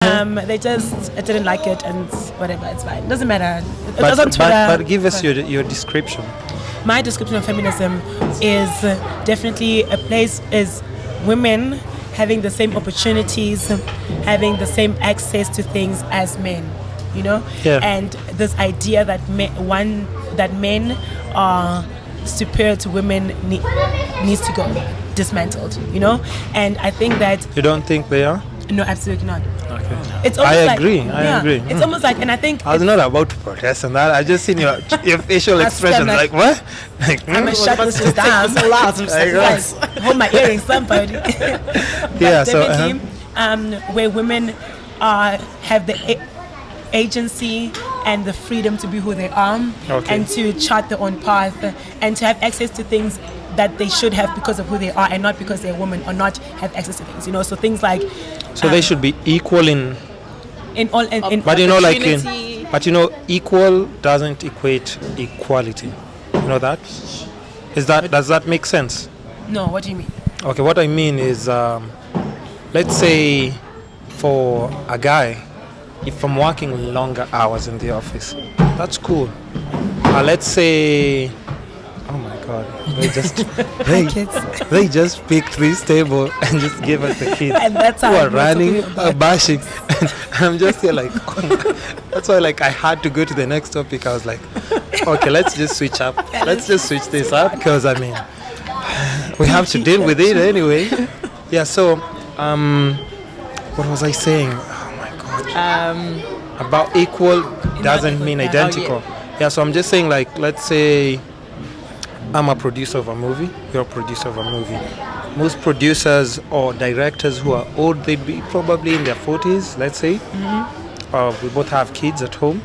They just didn't like it and whatever, it's fine. Doesn't matter. It But, was on Twitter. but give us your description. My description of feminism is definitely a place is women having the same opportunities, having the same access to things as men, you know? Yeah. And this idea that men are superior to women needs to go dismantled, you know? And I think that... You don't think they are? No, absolutely not. Okay. It's almost I agree. It's almost like, and I think... I was not about to protest on that. I just seen your facial expression. Like, what? Like, I'm going to shut this shit down. So loud. Hold my earrings, somebody. Yeah, so... where women have the agency and the freedom to be who they are, Okay. and to chart their own path, and to have access to things that they should have because of who they are and not because they're women, or not have access to things, you know. So things like... So they should be equal in all... but you know, like opportunity. but you know, equal doesn't equate equality. You know that? Does that make sense? No, what do you mean? Okay, what I mean is, let's say for a guy, if I'm working longer hours in the office, that's cool. Let's say, oh my God, they just picked this table and just gave us the kids And that's how who I are know running, something about bashing. And I'm just here like, oh my. That's why like I had to go to the next topic. I was like, okay, let's just switch up. Let's just switch this up because I mean, we have to deal with it anyway. Yeah. So, what was I saying? Oh my God. About equal doesn't mean identical. Yeah. So I'm just saying, like, let's say I'm a producer of a movie. You're a producer of a movie. Most producers or directors who are old, they'd be probably in their 40s, let's say. Mm-hmm. We both have kids at home.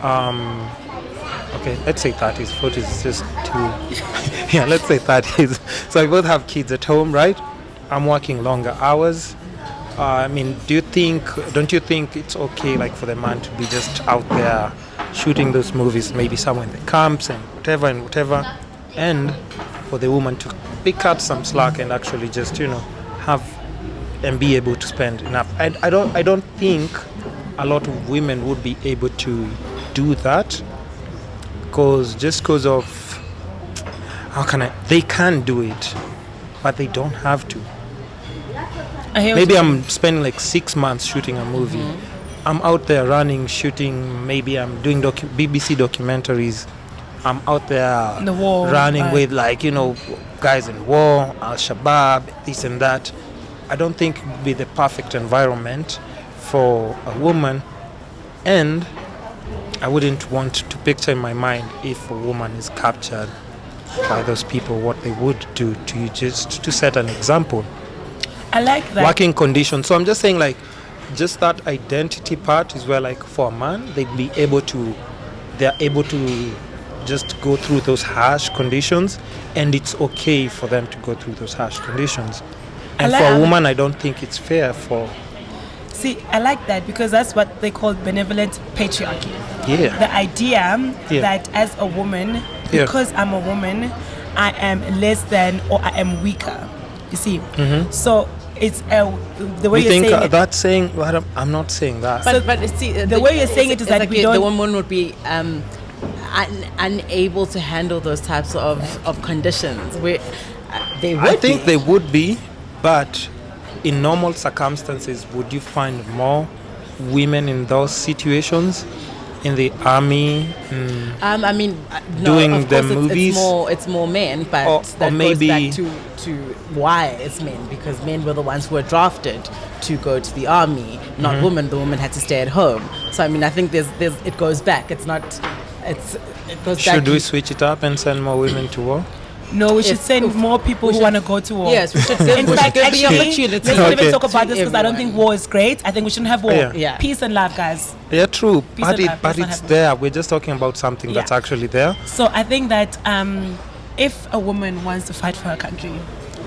Okay, let's say 30s. 40s is just too... Yeah, let's say 30s. So we both have kids at home, right? I'm working longer hours. I mean, don't you think it's okay, like, for the man to be just out there shooting those movies, maybe somewhere in the camps and whatever, and for the woman to pick up some slack and actually just, you know, have and be able to spend enough. I don't think a lot of women would be able to do that because of they can do it, but they don't have to. Maybe I'm spending like 6 months shooting a movie. Mm-hmm. I'm out there running, shooting. Maybe I'm doing BBC documentaries. I'm out there in the war, running with, like, you know, guys in war, Al-Shabaab, this and that. I don't think it would be the perfect environment for a woman, and I wouldn't want to picture in my mind if a woman is captured by those people, what they would do to you, just to set an example. I like that. Working conditions. So I'm just saying, like, just that identity part is where, like, for a man, they're able to just go through those harsh conditions, and it's okay for them to go through those harsh conditions. And for a woman, I don't think it's fair for... See, I like that because that's what they call benevolent patriarchy. Yeah. The idea that as a woman, because I'm a woman, I am less than, or I am weaker. You see? Mm-hmm. So it's the way you you're think saying it. that's saying... Well, I'm not saying that. But see, the way you're saying it is that like we don't... The woman would be unable to handle those types of conditions. I think they would be, but in normal circumstances, would you find more women in those situations? In the army? I mean, no, doing of the course movies? It's more men, but that maybe goes back to why it's men, because men were the ones who were drafted to go to the army, not women. The women had to stay at home. So I mean, I think it goes back. It goes back. Should we switch it up and send more women to war? No, we should send more people who want to go to war. Yes, we should send In fact, the actually, opportunity. let's not even talk about this because I don't think war is great. I think we shouldn't have war. Yeah. Peace and love, guys. Yeah, true. Peace But and love. Let's not it's have there. We're just talking about something that's actually there. So I think that if a woman wants to fight for her country,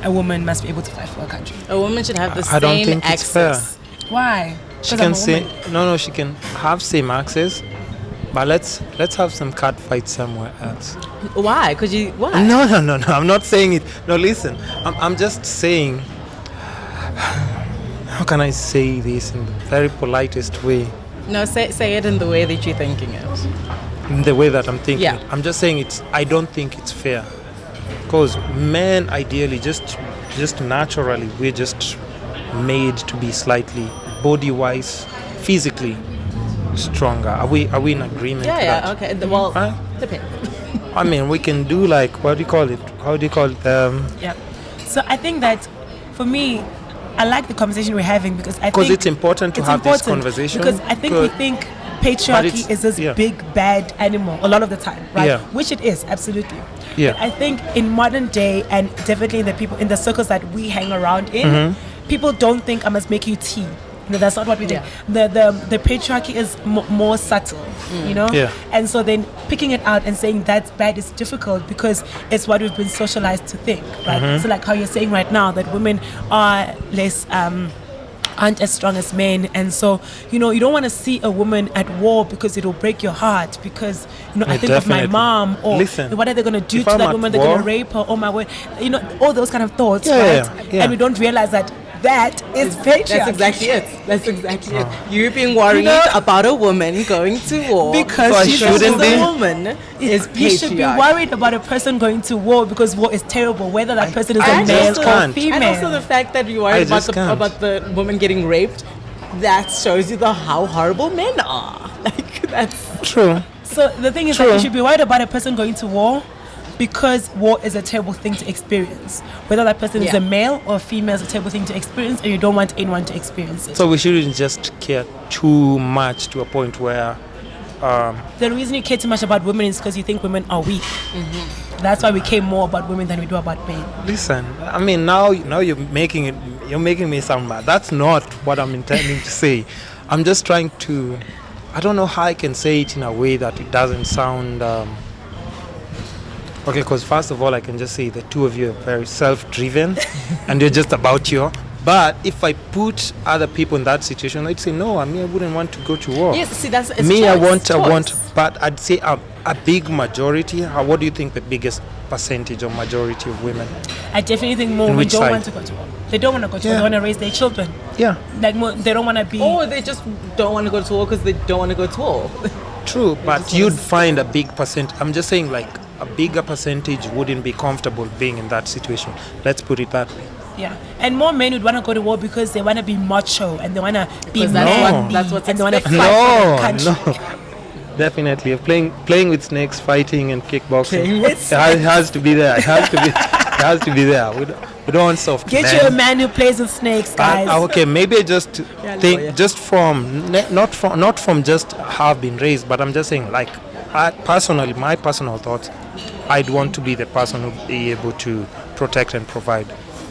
a woman must be able to fight for her country. A woman should have the I don't same think access. it's fair. Why? She can say no. She can have same access, but let's have some cat fight somewhere else. Why? Why? No. I'm not saying it. No, listen. I'm just saying. how can I say this in the very politest way? No, say it in the way that you're thinking it. In the way that I'm thinking. Yeah. I'm just saying I don't think it's fair. Because men, ideally, just naturally, we're just made to be slightly body-wise, physically stronger. Are we in agreement? Yeah, to yeah, that? okay. Well, Huh? depends. I mean, we can do like, what do you call it? How do you call it? Yeah. So I think that for me, I like the conversation we're having because I Because think it's important to it's have this important conversation. because I think we think But patriarchy it's- is this yeah. big bad animal a lot of the time, right? Yeah. Which it is, absolutely. Yeah. But I think in modern day and definitely in the circles that we hang around in, Mm-hmm. people don't think I must make you tea. No, that's not what we do. Yeah. The patriarchy is more subtle, you know? Yeah. And so then picking it out and saying that's bad is difficult because it's what we've been socialized to think, right? Mm-hmm. So like how you're saying right now that women are less aren't as strong as men, and so you don't want to see a woman at war because it'll break your heart because I Yeah, think of my definitely. mom or Listen, what are they going to do if to I'm that at woman? They're going war- to rape her. Oh my word, all those kind of thoughts, Yeah, right? yeah. And we don't realize that is patriarchy. That's exactly it. That's exactly it. You being worried about a woman going to war Because So I she's shouldn't a be? woman is You should be patriarchy. worried about a person going to war because war is terrible, whether that person is I a just male or can't. female. And also the fact that you I worried just can't. about the woman getting raped, that shows you how horrible men are. Like that's True. So the thing is True. that you should be worried about a person going to war because war is a terrible thing to experience. Whether that person is Yeah. a male or a female is a terrible thing to experience, and you don't want anyone to experience it. So we shouldn't just care too much to a point where The reason you care too much about women is because you think women are weak. That's why we care more about women than we do about men. listen, I mean now you're making me sound mad. That's not what I'm intending to say. I'm just trying to, I don't know how I can say it in a way that it doesn't sound okay, because first of all I can just say the two of you are very self-driven and you're just about you. But if I put other people in that situation, I'd say no, I wouldn't want to go to war. yes. See, that's it's Me, choice, I want, choice. but I'd say a big majority. What do you think the biggest percentage or majority of women? I definitely think more In women which don't side? want to go to war. They don't want to go to war. Yeah. They want to raise their children. Yeah, Like they don't want to be. Or they just don't want to go to war because they don't want to go to war. true. But just you'd wanna find a big percent. I'm just saying, like a bigger percentage wouldn't be comfortable being in that situation. Let's put it that way. Yeah, and more men would want to go to war because they want to be macho and they want to be Because that's manly that's what's and they want to fight expected. for their country. No. Definitely, playing with snakes, fighting and kickboxing. Playing with It has to be there. It has to be. It has to be there. We don't want soft. Get men. you a man who plays with snakes, guys. Okay, maybe I just Yeah, think lawyer. just from not from just how I've been raised, but I'm just saying like personally, my personal thoughts. I'd want to be the person who be able to protect and provide,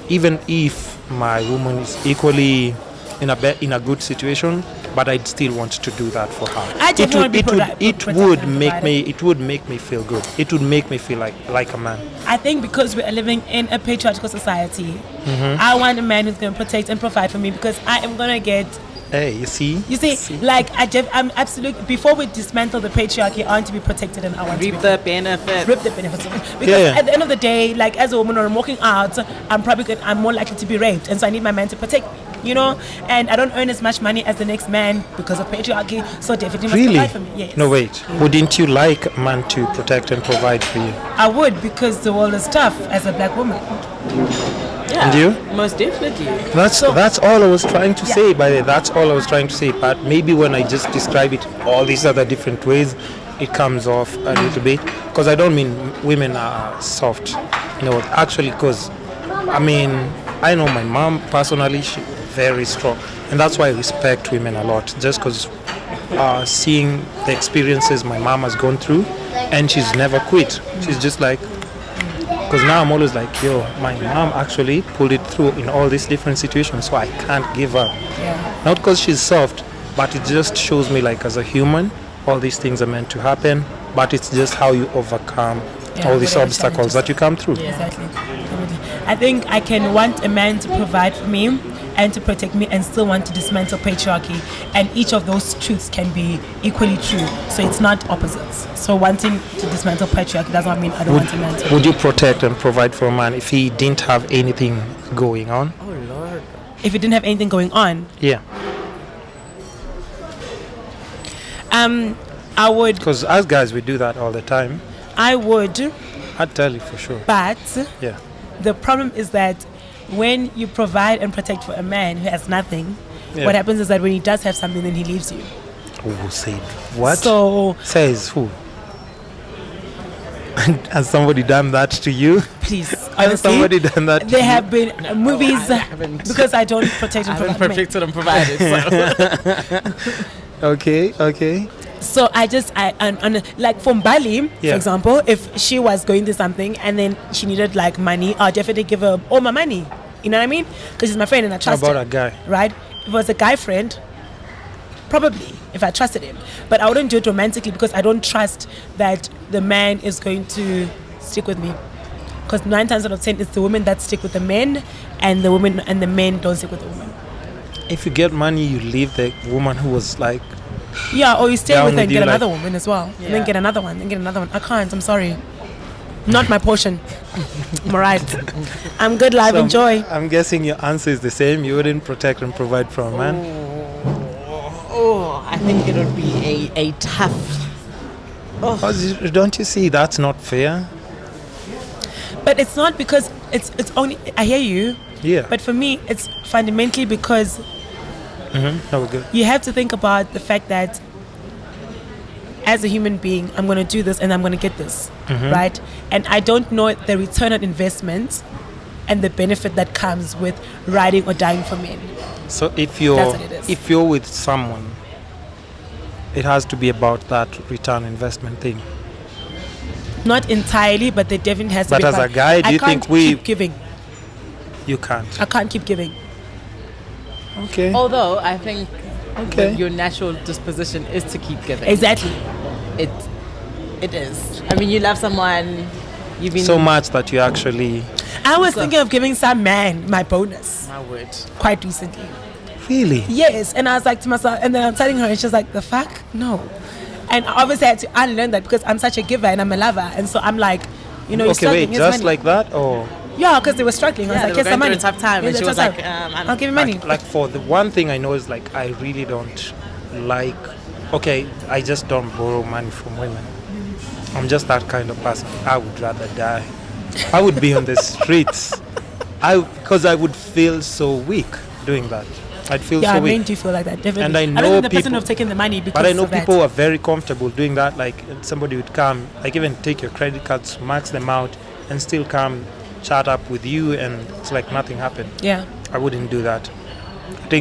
even if my woman is equally in a good situation. But I'd still want to do that for her. I definitely want to be It would make me feel good. It would make me feel like a man. I think because we are living in a patriarchal society, I want a man who's going to protect and provide for me because I am going to get. Hey, you see? You see, like I'm absolutely. Before we dismantle the patriarchy, I want to be protected and I want to Reap be the benefit. rip the benefits of it. Because Yeah. at the end of the day, like as a woman or I'm walking out, I'm more likely to be raped, and so I need my man to protect me. And I don't earn as much money as the next man because of patriarchy, so definitely must Really? provide for me. Yes. No, wait. Wouldn't you like a man to protect and provide for you? I would because the world is tough as a black woman. Yeah, And you? most definitely. That's all I was trying to Yeah. say. By the way, that's all I was trying to say. But maybe when I just describe it all these other different ways, it comes off a little bit. Because I don't mean women are soft. Actually, because I know my mom personally. She's very strong, and that's why I respect women a lot. Just because seeing the experiences my mom has gone through, and she's never quit. She's just like. Because now I'm always like, my mom actually pulled it through in all these different situations, so I can't give up. Yeah. Not because she's soft, but it just shows me like as a human, all these things are meant to happen, but it's just how you overcome all these whatever obstacles challenges. that you come through. Exactly. Definitely. I think I can want a man to provide for me and to protect me and still want to dismantle patriarchy, and each of those truths can be equally true, so it's not opposites. So wanting to dismantle patriarchy does not mean I don't want a man to. Would you protect and provide for a man if he didn't have anything going on? Oh Lord. if you didn't have anything going on, Yeah. I would. Because as guys, we do that all the time. I would, I'd tell you for sure. but Yeah. the problem is that when you provide and protect for a man who has nothing, Yeah. what happens is that when he does have something, then he leaves you. Who said what? So Says who? Has somebody done that to you? please, Has honestly, somebody done that to there you? have been movies I haven't. because I don't protect I and haven't provide. perfected and provided. So. Okay. So I just, like from Bali, Yeah. for example, if she was going through something and then she needed like money, I'll definitely give her all my money. You know what I mean? Because she's my friend and I How trust about her. a guy? Right? If it was a guy friend, probably, if I trusted him. But I wouldn't do it romantically because I don't trust that the man is going to stick with me. Because 9 times out of 10, it's the women that stick with the men, and the women and the men don't stick with the women. If you get money, you leave the woman who was like, Yeah, or you stay Down with her with and you, get like- another woman as well. And then Yeah. get another one, and get another one. I can't, I'm sorry. Not my portion. I'm alright. I'm good, live, So enjoy. I'm guessing your answer is the same. You wouldn't protect and provide for a man. Oh, I think it would be a tough. Don't you see that's not fair? But it's not because it's only, I hear you, Yeah. but for me, it's fundamentally because That was good. you have to think about the fact that as a human being, I'm going to do this and I'm going to get this, right? And I don't know the return on investment and the benefit that comes with riding or dying for men. So if That's you're what it is. with someone, it has to be about that return investment thing. Not entirely, but there definitely has to But be. as a part. guy, do I you can't think we- keep giving? You can't. I can't keep giving. Okay. Although I think Okay. your natural disposition is to keep giving. Exactly. It is. I mean, you love someone. You've been So much that you actually I was thinking of giving some man my bonus I would. quite recently. really. Yes, and I was like to myself, and then I'm telling her, and she's like, "The fuck, no." And I obviously had to unlearn that because I'm such a giver and I'm a lover, and so I'm like, you know, you're Okay, struggling. wait, here's just money. like that, or Yeah, because they were struggling. I was Yeah, like, they were "Here's some going money." through a tough time, and Here's she a was tough like, time. "I'll give you money." like for the one thing I know is like I really don't like. Okay, I just don't borrow money from women. I'm just that kind of person. I would rather die. I would be on the streets. Because I would feel so weak doing that. I'd feel Yeah, so men weak. do feel like that. Definitely. And I don't know think the person people- have taken the money because But I know of that. people are very comfortable doing that. Like somebody would come, like even take your credit cards, max them out, and still come chat up with you, and it's like nothing happened. Yeah. I wouldn't do that. I think